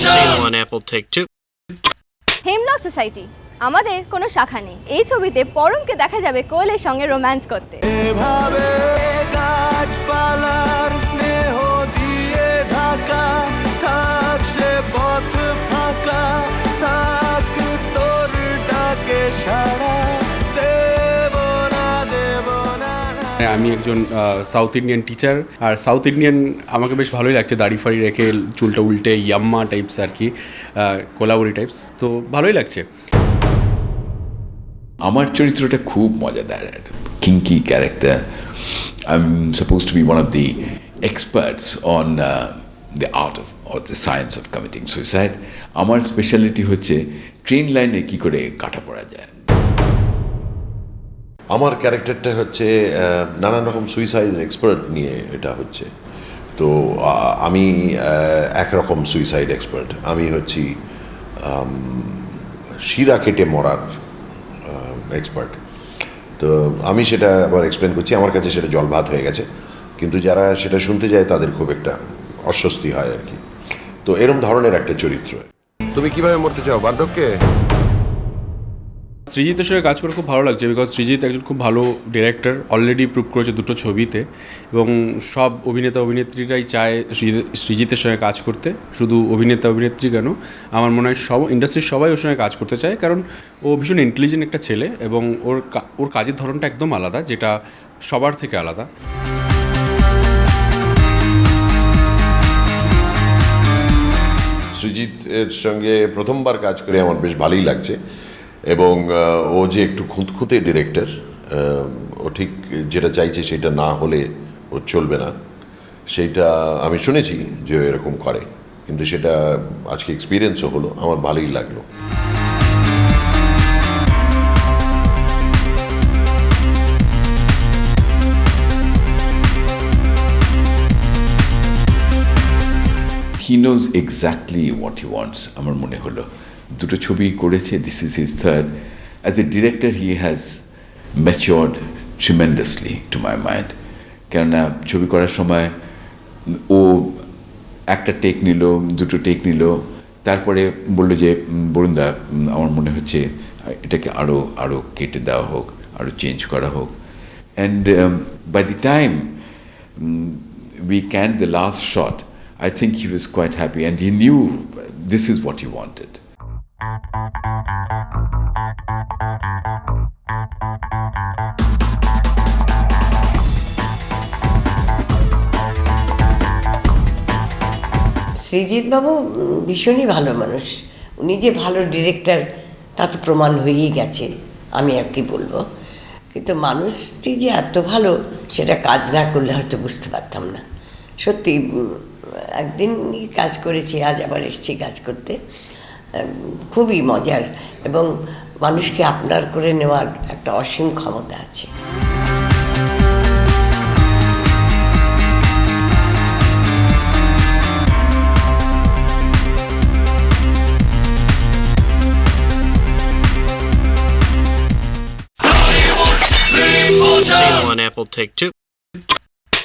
Scene one, Apple, take two. Hemlock society আমাদের কোনো শাখা নেই। এই ছবিতে পরমকে দেখা যাবে কোয়েলের সঙ্গে রোম্যান্স করতে। এভাবে গাছপালার স্নেহ দিয়ে ঢাকা থাক সে পথ ফাঁকা থাক তোর ডাকে সাড়া দেব না আমি একজন সাউথ ইন্ডিয়ান টিচার, আর সাউথ ইন্ডিয়ান আমাকে বেশ ভালোই লাগছে, দাড়ি ফাড়ি রেখে চুলটা উল্টে ইয়াম্মা টাইপস আর কি, কোলাবুরি টাইপস, তো ভালোই লাগছে। আমার চরিত্রটা খুব মজাদার, kinky character. I am suppose to be one of the experts on the art of or the science of committing suicide. আমার স্পেশালিটি হচ্ছে ট্রেন লাইনে কী করে কাটা পড়া যায়। আমার ক্যারেক্টারটা হচ্ছে নানান রকম সুইসাইড এক্সপার্ট নিয়ে এটা হচ্ছে। তো আমি একরকম সুইসাইড এক্সপার্ট, আমি হচ্ছি শিরা কেটে মরার এক্সপার্ট। তো আমি সেটা আবার এক্সপ্লেন করছি, আমার কাছে সেটা জলভাত হয়ে গেছে, কিন্তু যারা সেটা শুনতে যায় তাদের খুব একটা অস্বস্তি হয় আর কি। তো এরকম ধরনের একটা চরিত্র। তুমি কিভাবে মরতে চাও, বার্ধক্যে? সৃজিতের সঙ্গে কাজ করে খুব ভালো লাগছে, বিকজ সৃজিত একজন খুব ভালো ডিরেক্টর, অলরেডি প্রুভ করেছে দুটো ছবিতে, এবং সব অভিনেতা অভিনেত্রীরাই চায় সৃজিতের সঙ্গে কাজ করতে। শুধু অভিনেতা অভিনেত্রী কেন, আমার মনে হয় সব ইন্ডাস্ট্রির সবাই ওর সঙ্গে কাজ করতে চায়, কারণ ও ভীষণ ইন্টেলিজেন্ট একটা ছেলে, এবং ওর কাজের ধরনটা একদম আলাদা, যেটা সবার থেকে আলাদা। সৃজিত এর সঙ্গে প্রথমবার কাজ করে আমার বেশ ভালোই লাগছে, এবং ও যে একটু খুঁতখুঁতে ডিরেক্টর, ও ঠিক যেটা চাইছে সেটা না হলে ও চলবে না, সেইটা আমি শুনেছি যে ও এরকম করে, কিন্তু সেটা আজকে এক্সপিরিয়েন্সও হলো, আমার ভালোই লাগলো। He knows exactly what he wants, আমার মনে হলো। দুটো ছবি করেছে, this is his third. As a director he has matured tremendously to my mind. কেননা ছবি করার সময় ও একটা টেক নিল, দুটো টেক নিল, তারপরে বললো যে বরুণদা আমার মনে হচ্ছে এটাকে আরও কেটে দেওয়া হোক, আরও চেঞ্জ করা হোক। And by the time we canned the last shot, I think he was quite happy and he knew this is what he wanted. Srijit বাবু ভীষণই ভালো মানুষ, উনি যে ভালো ডিরেক্টর তা তো প্রমাণ হয়েই গেছে, আমি আর কি বলবো। কিন্তু মানুষটি যে এত ভালো সেটা কাজ না করলে হয়তো বুঝতে পারতাম না। সত্যি একদিন কাজ করেছি, আজ আবার এসেছি কাজ করতে, খুবই মজার, এবং মানুষকে আপনার করে নেওয়ার একটা অসীম ক্ষমতা আছে। Scene one, Apple, take two.